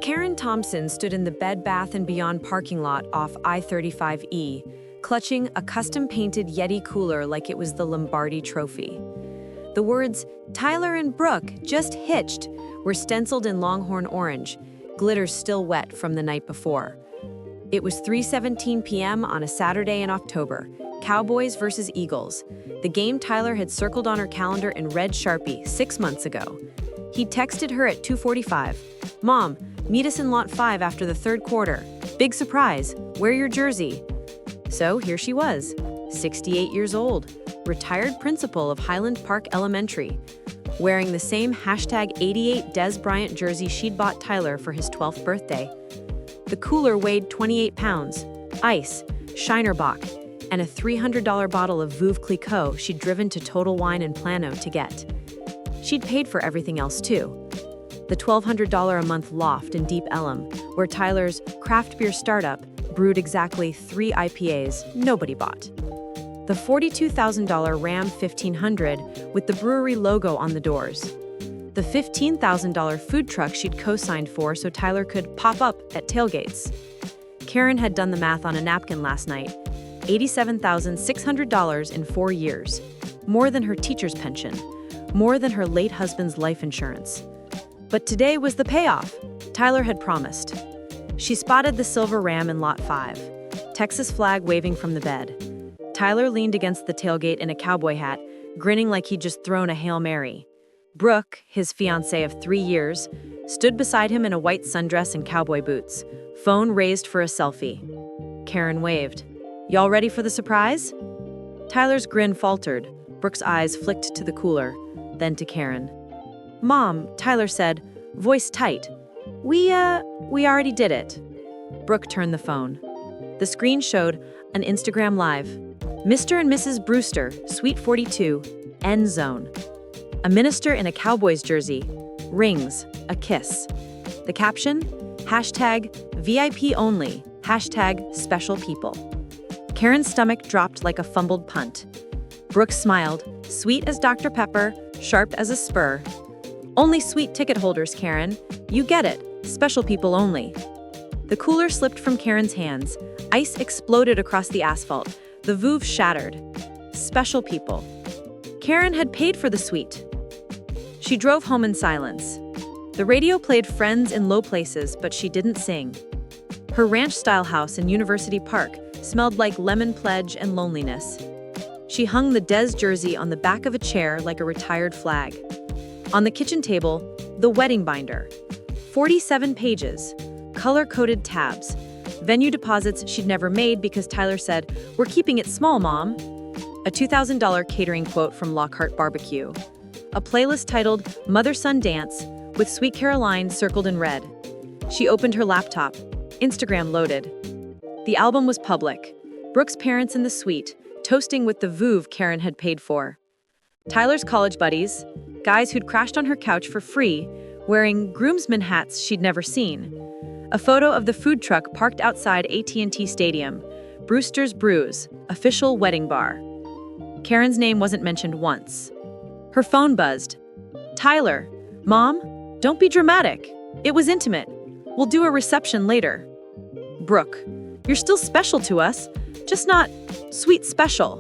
Karen Thompson stood in the Bed Bath & Beyond parking lot off I-35E, clutching a custom-painted Yeti cooler like it was the Lombardi Trophy. The words, "Tyler and Brooke just hitched," were stenciled in Longhorn orange, glitter still wet from the night before. It was 3:17 p.m. on a Saturday in October, Cowboys versus Eagles, the game Tyler had circled on her calendar in red Sharpie 6 months ago. He texted her at 2:45, "Mom, meet us in lot 5 after the third quarter. Big surprise, wear your jersey." So here she was, 68 years old, retired principal of Highland Park Elementary, wearing the same #88 Des Bryant jersey she'd bought Tyler for his 12th birthday. The cooler weighed 28 pounds, ice, Shiner Bock, and a $300 bottle of Veuve Clicquot she'd driven to Total Wine in Plano to get. She'd paid for everything else too. The $1,200 a month loft in Deep Ellum, where Tyler's craft beer startup brewed exactly 3 IPAs nobody bought. The $42,000 Ram 1500 with the brewery logo on the doors. The $15,000 food truck she'd co-signed for so Tyler could pop up at tailgates. Karen had done the math on a napkin last night. $87,600 in 4 years. More than her teacher's pension. More than her late husband's life insurance. But today was the payoff, Tyler had promised. She spotted the silver Ram in lot 5, Texas flag waving from the bed. Tyler leaned against the tailgate in a cowboy hat, grinning like he'd just thrown a Hail Mary. Brooke, his fiancée of 3 years, stood beside him in a white sundress and cowboy boots, phone raised for a selfie. Karen waved. "Y'all ready for the surprise?" Tyler's grin faltered. Brooke's eyes flicked to the cooler, then to Karen. "Mom," Tyler said, voice tight. We already did it." Brooke turned the phone. The screen showed an Instagram Live. Mr. and Mrs. Brewster, Suite 42, End Zone. A minister in a Cowboys jersey. Rings, a kiss. The caption? #VIP only, #special people. Karen's stomach dropped like a fumbled punt. Brooke smiled, sweet as Dr. Pepper, sharp as a spur. "Only sweet ticket holders, Karen. You get it, special people only." The cooler slipped from Karen's hands. Ice exploded across the asphalt. The Veuve shattered. Special people. Karen had paid for the suite. She drove home in silence. The radio played Friends in low places, but she didn't sing. Her ranch-style house in University Park smelled like lemon pledge and loneliness. She hung the Des jersey on the back of a chair like a retired flag. On the kitchen table, the wedding binder. 47 pages, color-coded tabs, venue deposits she'd never made because Tyler said, "We're keeping it small, Mom." A $2,000 catering quote from Lockhart Barbecue. A playlist titled Mother-Son Dance with Sweet Caroline circled in red. She opened her laptop. Instagram loaded. The album was public. Brooke's parents in the suite, toasting with the Veuve Karen had paid for. Tyler's college buddies, guys who'd crashed on her couch for free, wearing groomsmen hats she'd never seen. A photo of the food truck parked outside AT&T Stadium, Brewster's Brews, official wedding bar. Karen's name wasn't mentioned once. Her phone buzzed. "Tyler, Mom, don't be dramatic. It was intimate. We'll do a reception later." "Brooke, you're still special to us, just not sweet special."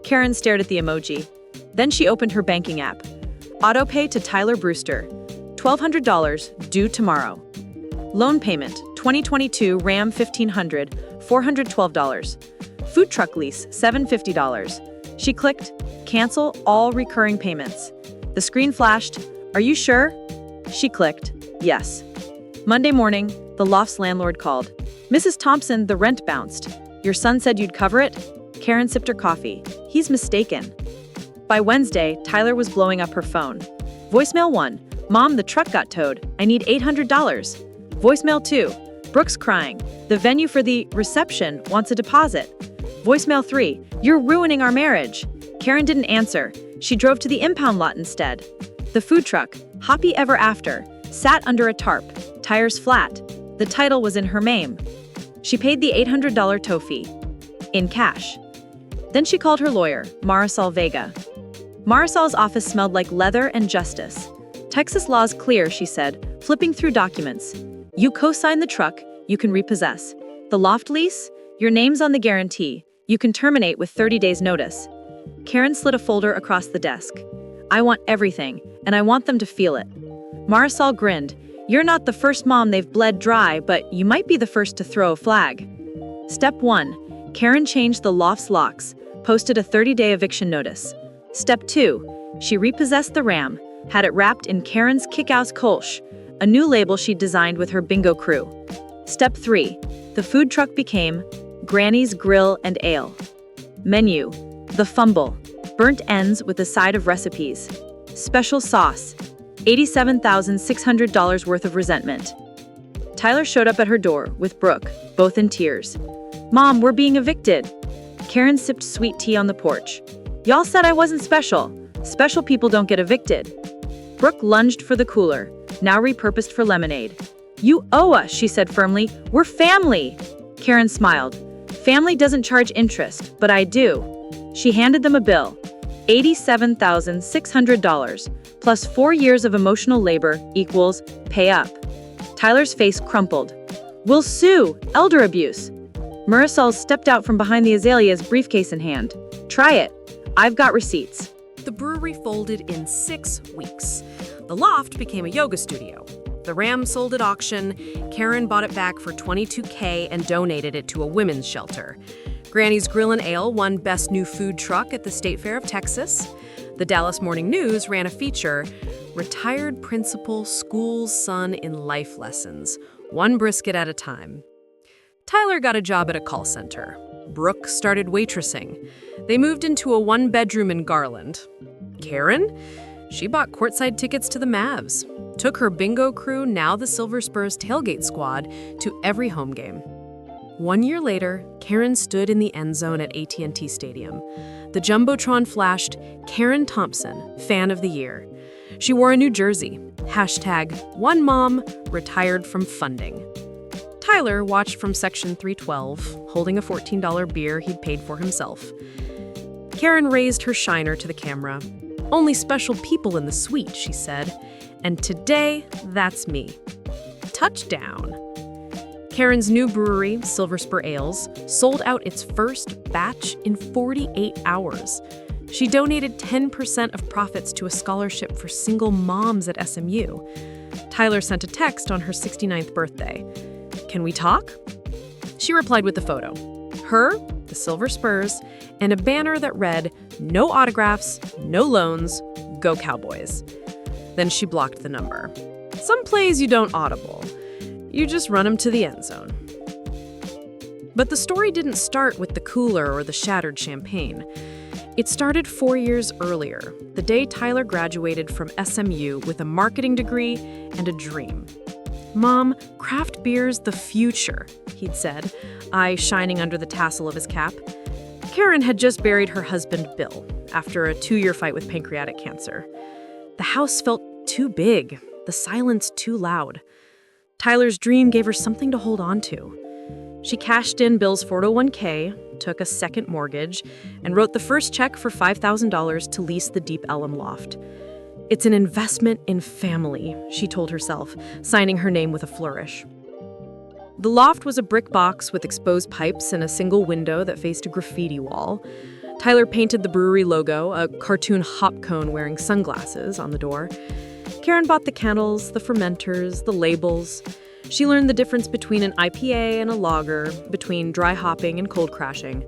Karen stared at the emoji. Then she opened her banking app. Autopay to Tyler Brewster, $1,200, due tomorrow. Loan payment, 2022 Ram 1500, $412. Food truck lease, $750. She clicked, cancel all recurring payments. The screen flashed, "Are you sure?" She clicked, yes. Monday morning, the loft's landlord called. "Mrs. Thompson, the rent bounced. Your son said you'd cover it?" Karen sipped her coffee. He's mistaken. By Wednesday, Tyler was blowing up her phone. Voicemail 1, "Mom, the truck got towed. I need $800. Voicemail 2, "Brooke's crying. The venue for the reception wants a deposit." Voicemail 3, "You're ruining our marriage." Karen didn't answer. She drove to the impound lot instead. The food truck, Happy Ever After, sat under a tarp, tires flat. The title was in her name. She paid the $800 tow fee. In cash. Then she called her lawyer, Marisol Vega. Marisol's office smelled like leather and justice. "Texas law's clear," she said, flipping through documents. You co-sign the truck, you can repossess. The loft lease? Your name's on the guarantee. You can terminate with 30 days notice. Karen slid a folder across the desk. I want everything, and I want them to feel it. Marisol grinned. You're not the first mom they've bled dry, but you might be the first to throw a flag. Step 1. Karen changed the loft's locks, posted a 30-day eviction notice. Step 2. She repossessed the Ram, had it wrapped in Karen's Kick-Ass Kolsch, a new label she'd designed with her bingo crew. Step 3. The food truck became Granny's Grill and Ale. Menu: The Fumble, burnt ends with a side of recipes. Special sauce: $87,600 worth of resentment. Tyler showed up at her door with Brooke, both in tears. Mom, we're being evicted. Karen sipped sweet tea on the porch. Y'all said I wasn't special. Special people don't get evicted. Brooke lunged for the cooler, now repurposed for lemonade. You owe us, she said firmly. We're family. Karen smiled. Family doesn't charge interest, but I do. She handed them a bill. $87,600 plus 4 years of emotional labor equals pay up. Tyler's face crumpled. We'll sue. Elder abuse. Marisol stepped out from behind the azaleas, briefcase in hand. Try it. I've got receipts. The brewery folded in 6 weeks. The loft became a yoga studio. The Ram sold at auction. Karen bought it back for $22K and donated it to a women's shelter. Granny's Grill and Ale won Best New Food Truck at the State Fair of Texas. The Dallas Morning News ran a feature, Retired Principal School's Son in Life Lessons, one brisket at a time. Tyler got a job at a call center. Brooke started waitressing. They moved into a 1-bedroom in Garland. Karen? She bought courtside tickets to the Mavs, took her bingo crew, now the Silver Spurs tailgate squad, to every home game. 1 year later, Karen stood in the end zone at AT&T Stadium. The Jumbotron flashed, Karen Thompson, Fan of the Year. She wore a new jersey, #OneMom, retired from funding. Tyler watched from section 312, holding a $14 beer he'd paid for himself. Karen raised her shiner to the camera. Only special people in the suite, she said. And today, that's me. Touchdown. Karen's new brewery, Silver Spur Ales, sold out its first batch in 48 hours. She donated 10% of profits to a scholarship for single moms at SMU. Tyler sent a text on her 69th birthday. Can we talk? She replied with a photo. Her, the Silver Spurs, and a banner that read, no autographs, no loans, go Cowboys. Then she blocked the number. Some plays you don't audible. You just run them to the end zone. But the story didn't start with the cooler or the shattered champagne. It started 4 years earlier, the day Tyler graduated from SMU with a marketing degree and a dream. Mom, craft beer's the future, he'd said, eye shining under the tassel of his cap. Karen had just buried her husband, Bill, after a 2-year fight with pancreatic cancer. The house felt too big, the silence too loud. Tyler's dream gave her something to hold on to. She cashed in Bill's 401k, took a second mortgage, and wrote the first check for $5,000 to lease the Deep Ellum loft. It's an investment in family, she told herself, signing her name with a flourish. The loft was a brick box with exposed pipes and a single window that faced a graffiti wall. Tyler painted the brewery logo, a cartoon hop cone wearing sunglasses, on the door. Karen bought the candles, the fermenters, the labels. She learned the difference between an IPA and a lager, between dry hopping and cold crashing.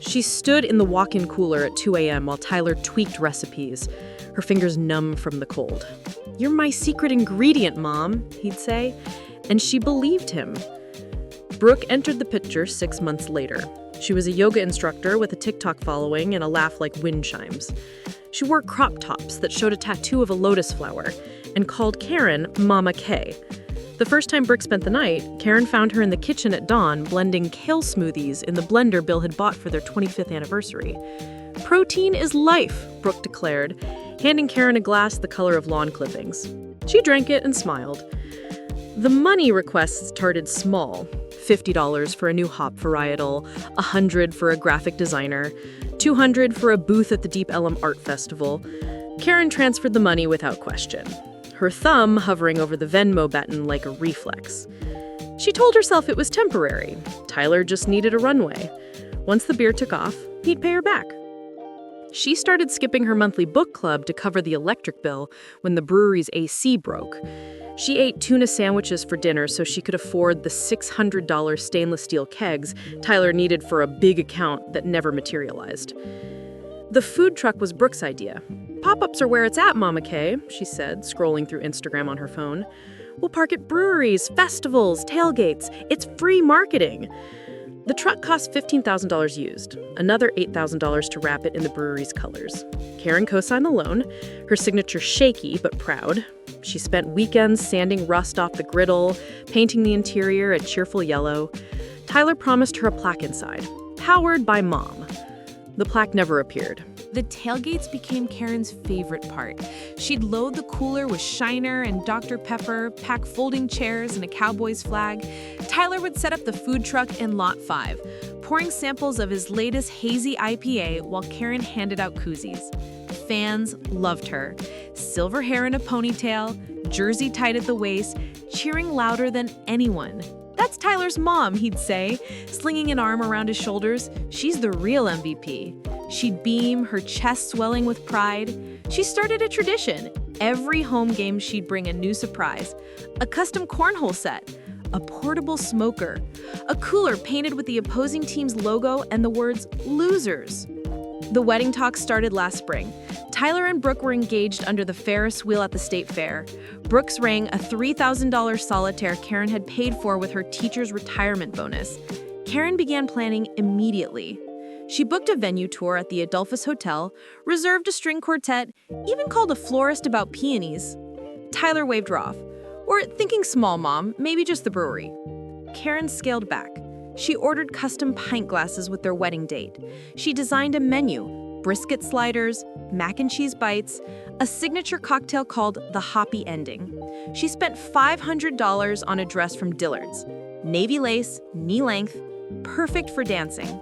She stood in the walk-in cooler at 2 a.m. while Tyler tweaked recipes, her fingers numb from the cold. You're my secret ingredient, Mom, he'd say, and she believed him. Brooke entered the picture 6 months later. She was a yoga instructor with a TikTok following and a laugh like wind chimes. She wore crop tops that showed a tattoo of a lotus flower and called Karen Mama K. The first time Brooke spent the night, Karen found her in the kitchen at dawn blending kale smoothies in the blender Bill had bought for their 25th anniversary. Protein is life, Brooke declared, handing Karen a glass the color of lawn clippings. She drank it and smiled. The money requests started small. $50 for a new hop varietal, $100 for a graphic designer, $200 for a booth at the Deep Ellum Art Festival. Karen transferred the money without question. her thumb hovering over the Venmo button like a reflex. She told herself it was temporary. Tyler just needed a runway. Once the beer took off, he'd pay her back. She started skipping her monthly book club to cover the electric bill when the brewery's AC broke. She ate tuna sandwiches for dinner so she could afford the $600 stainless steel kegs Tyler needed for a big account that never materialized. The food truck was Brooke's idea. "Pop-ups are where it's at, Mama Kay," she said, scrolling through Instagram on her phone. "We'll park at breweries, festivals, tailgates. It's free marketing." The truck cost $15,000 used, another $8,000 to wrap it in the brewery's colors. Karen co-signed the loan, her signature shaky but proud. She spent weekends sanding rust off the griddle, painting the interior a cheerful yellow. Tyler promised her a plaque inside, "Powered by Mom." The plaque never appeared. The tailgates became Karen's favorite part. She'd load the cooler with Shiner and Dr. Pepper, pack folding chairs and a Cowboys flag. Tyler would set up the food truck in Lot 5, pouring samples of his latest hazy IPA while Karen handed out koozies. Fans loved her. Silver hair in a ponytail, jersey tight at the waist, cheering louder than anyone. "That's Tyler's mom," he'd say, slinging an arm around his shoulders. "She's the real MVP." She'd beam, her chest swelling with pride. She started a tradition. Every home game, she'd bring a new surprise. A custom cornhole set, a portable smoker, a cooler painted with the opposing team's logo and the words "Losers." The wedding talks started last spring. Tyler and Brooke were engaged under the Ferris wheel at the state fair. Brooke's ring, a $3,000 solitaire Karen had paid for with her teacher's retirement bonus. Karen began planning immediately. She booked a venue tour at the Adolphus Hotel, reserved a string quartet, even called a florist about peonies. Tyler waved her off. "We're thinking small, Mom, maybe just the brewery." Karen scaled back. She ordered custom pint glasses with their wedding date. She designed a menu, brisket sliders, mac and cheese bites, a signature cocktail called the Hoppy Ending. She spent $500 on a dress from Dillard's. Navy lace, knee length, perfect for dancing.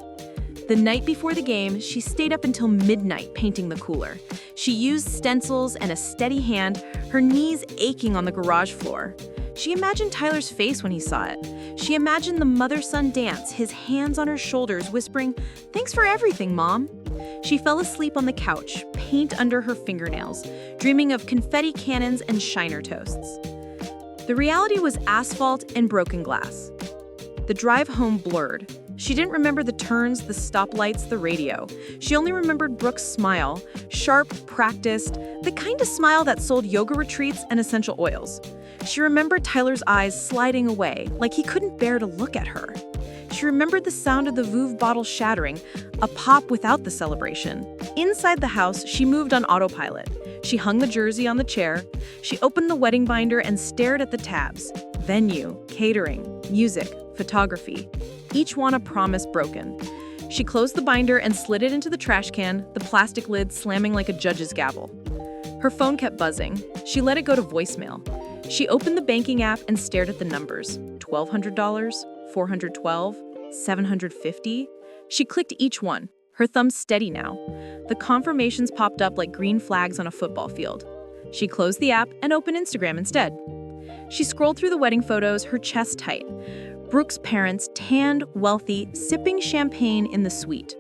The night before the game, she stayed up until midnight painting the cooler. She used stencils and a steady hand, her knees aching on the garage floor. She imagined Tyler's face when he saw it. She imagined the mother-son dance, his hands on her shoulders, whispering, "Thanks for everything, Mom." She fell asleep on the couch, paint under her fingernails, dreaming of confetti cannons and Shiner toasts. The reality was asphalt and broken glass. The drive home blurred. She didn't remember the turns, the stoplights, the radio. She only remembered Brooke's smile, sharp, practiced, the kind of smile that sold yoga retreats and essential oils. She remembered Tyler's eyes sliding away, like he couldn't bear to look at her. She remembered the sound of the Veuve bottle shattering, a pop without the celebration. Inside the house, she moved on autopilot. She hung the jersey on the chair. She opened the wedding binder and stared at the tabs. Venue, catering, music, photography. Each one a promise broken. She closed the binder and slid it into the trash can, the plastic lid slamming like a judge's gavel. Her phone kept buzzing. She let it go to voicemail. She opened the banking app and stared at the numbers. $1,200, $412, $750. She clicked each one, her thumb steady now. The confirmations popped up like green flags on a football field. She closed the app and opened Instagram instead. She scrolled through the wedding photos, her chest tight. Brooke's parents, tanned, wealthy, sipping champagne in the suite.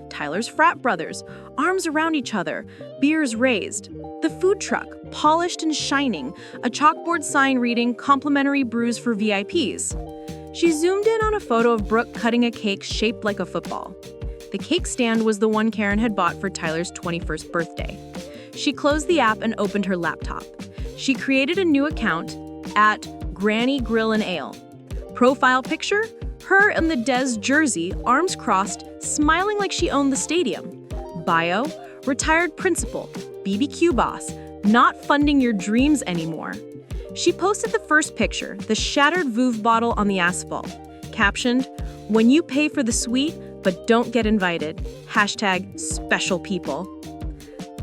Tyler's frat brothers, arms around each other, beers raised. The food truck, polished and shining, a chalkboard sign reading "Complimentary brews for VIPs." She zoomed in on a photo of Brooke cutting a cake shaped like a football. The cake stand was the one Karen had bought for Tyler's 21st birthday. She closed the app and opened her laptop. She created a new account at Granny Grill and Ale. Profile picture? Her in the Des jersey, arms crossed, smiling like she owned the stadium. Bio? Retired principal, BBQ boss, not funding your dreams anymore. She posted the first picture, the shattered Veuve bottle on the asphalt. Captioned, "When you pay for the suite, but don't get invited. #special people."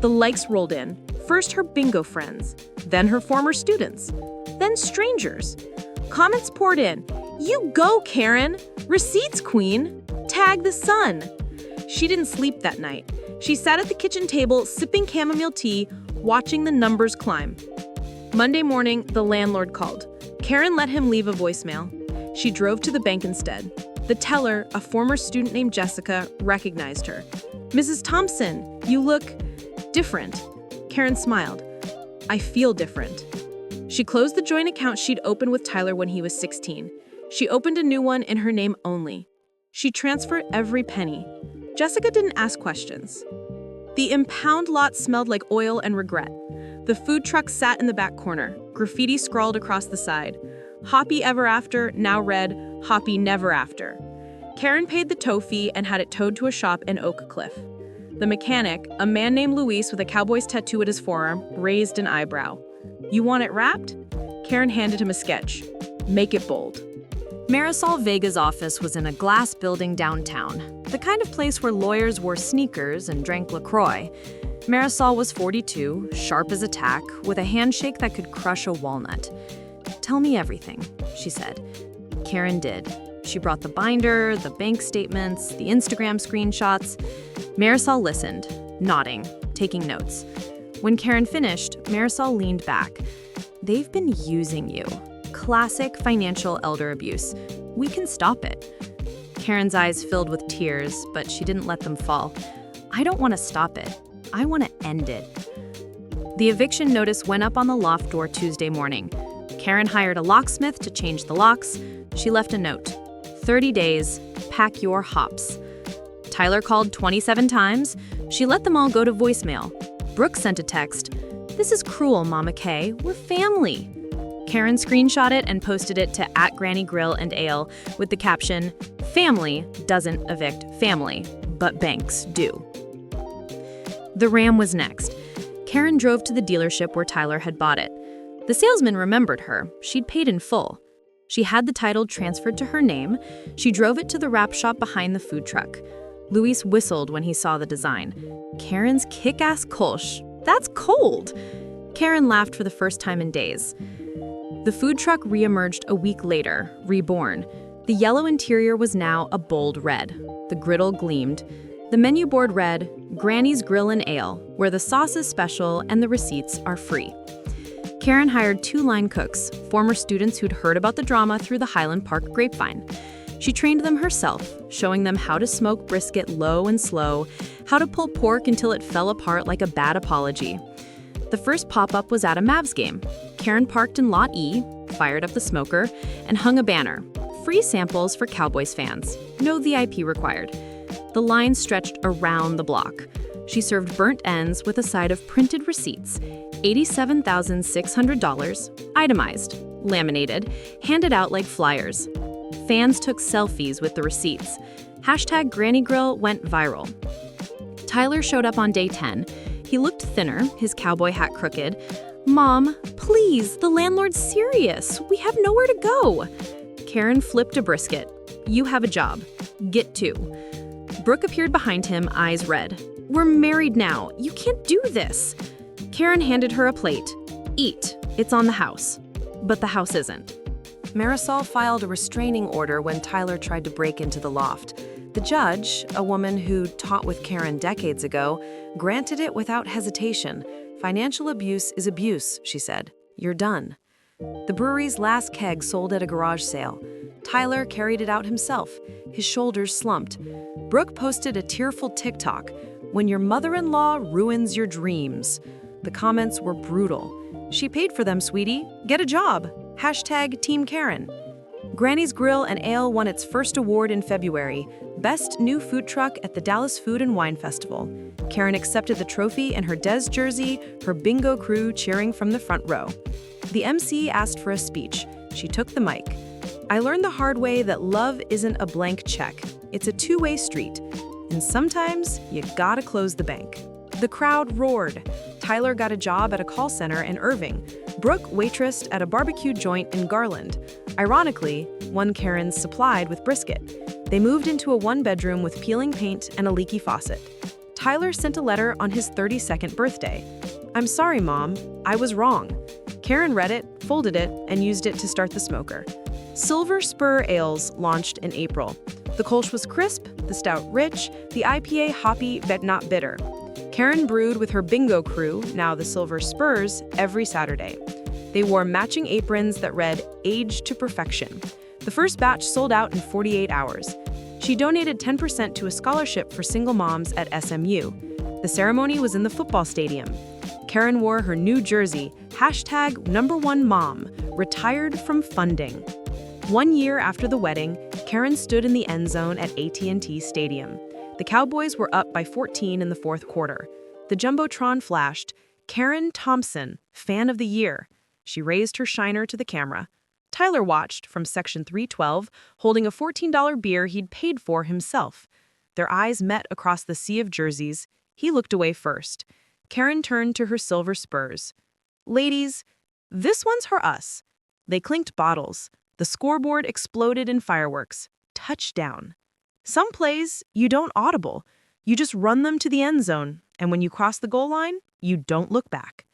The likes rolled in. First her bingo friends, then her former students, then strangers. Comments poured in. "You go, Karen! Receipts, queen! Tag the sun!" She didn't sleep that night. She sat at the kitchen table, sipping chamomile tea, watching the numbers climb. Monday morning, the landlord called. Karen let him leave a voicemail. She drove to the bank instead. The teller, a former student named Jessica, recognized her. "Mrs. Thompson, you look different." Karen smiled. "I feel different." She closed the joint account she'd opened with Tyler when he was 16. She opened a new one in her name only. She transferred every penny. Jessica didn't ask questions. The impound lot smelled like oil and regret. The food truck sat in the back corner, graffiti scrawled across the side. "Hoppy Ever After" now read "Hoppy Never After." Karen paid the tow fee and had it towed to a shop in Oak Cliff. The mechanic, a man named Luis with a cowboy's tattoo at his forearm, raised an eyebrow. "You want it wrapped?" Karen handed him a sketch. "Make it bold." Marisol Vega's office was in a glass building downtown, the kind of place where lawyers wore sneakers and drank LaCroix. Marisol was 42, sharp as a tack, with a handshake that could crush a walnut. "Tell me everything," she said. Karen did. She brought the binder, the bank statements, the Instagram screenshots. Marisol listened, nodding, taking notes. When Karen finished, Marisol leaned back. "They've been using you. Classic financial elder abuse. We can stop it." Karen's eyes filled with tears, but she didn't let them fall. "I don't want to stop it. I want to end it." The eviction notice went up on the loft door Tuesday morning. Karen hired a locksmith to change the locks. She left a note. 30 days, pack your hops. Tyler called 27 times. She let them all go to voicemail. Brooke sent a text. "This is cruel, Mama Kay. We're family." Karen screenshot it and posted it to @GrannyGrill&Ale with the caption, "Family doesn't evict family, but banks do." The Ram was next. Karen drove to the dealership where Tyler had bought it. The salesman remembered her. She'd paid in full. She had the title transferred to her name. She drove it to the wrap shop behind the food truck. Luis whistled when he saw the design. Karen's kick-ass Kolsch. That's cold! Karen laughed for the first time in days. The food truck reemerged a week later, reborn. The yellow interior was now a bold red. The griddle gleamed. The menu board read, "Granny's Grill and Ale, where the sauce is special and the receipts are free." Karen hired 2 line cooks, former students who'd heard about the drama through the Highland Park grapevine. She trained them herself, showing them how to smoke brisket low and slow, how to pull pork until it fell apart like a bad apology. The first pop-up was at a Mavs game. Karen parked in Lot E, fired up the smoker, and hung a banner. Free samples for Cowboys fans. No VIP required. The line stretched around the block. She served burnt ends with a side of printed receipts. $87,600, itemized, laminated, handed out like flyers. Fans took selfies with the receipts. #GrannyGrill went viral. Tyler showed up on day 10. He looked thinner, his cowboy hat crooked. "Mom, please, the landlord's serious. We have nowhere to go." Karen flipped a brisket. "You have a job. Get 2. Brooke appeared behind him, eyes red. "We're married now. You can't do this." Karen handed her a plate. "Eat. It's on the house." But the house isn't. Marisol filed a restraining order when Tyler tried to break into the loft. The judge, a woman who taught with Karen decades ago, granted it without hesitation. "Financial abuse is abuse," she said. "You're done." The brewery's last keg sold at a garage sale. Tyler carried it out himself. His shoulders slumped. Brooke posted a tearful TikTok, "When your mother-in-law ruins your dreams." The comments were brutal. "She paid for them, sweetie. Get a job. #Team Karen." Granny's Grill and Ale won its first award in February, Best New Food Truck at the Dallas Food and Wine Festival. Karen accepted the trophy in her Des jersey, her bingo crew cheering from the front row. The MC asked for a speech. She took the mic. "I learned the hard way that love isn't a blank check. It's a two-way street. And sometimes you gotta close the bank." The crowd roared. Tyler got a job at a call center in Irving. Brooke waitressed at a barbecue joint in Garland. Ironically, one Karen's supplied with brisket. They moved into a one-bedroom with peeling paint and a leaky faucet. Tyler sent a letter on his 32nd birthday. "I'm sorry, Mom. I was wrong." Karen read it, folded it, and used it to start the smoker. Silver Spur Ales launched in April. The Kolsch was crisp, the stout rich, the IPA hoppy but not bitter. Karen brewed with her bingo crew, now the Silver Spurs, every Saturday. They wore matching aprons that read, "Age to Perfection." The first batch sold out in 48 hours. She donated 10% to a scholarship for single moms at SMU. The ceremony was in the football stadium. Karen wore her new jersey, #1mom, retired from funding. 1 year after the wedding, Karen stood in the end zone at AT&T Stadium. The Cowboys were up by 14 in the fourth quarter. The Jumbotron flashed, "Karen Thompson, Fan of the Year." She raised her shiner to the camera. Tyler watched from section 312, holding a $14 beer he'd paid for himself. Their eyes met across the sea of jerseys. He looked away first. Karen turned to her silver spurs. "Ladies, this one's for us." They clinked bottles. The scoreboard exploded in fireworks. Touchdown. Some plays, you don't audible. You just run them to the end zone, and when you cross the goal line, you don't look back.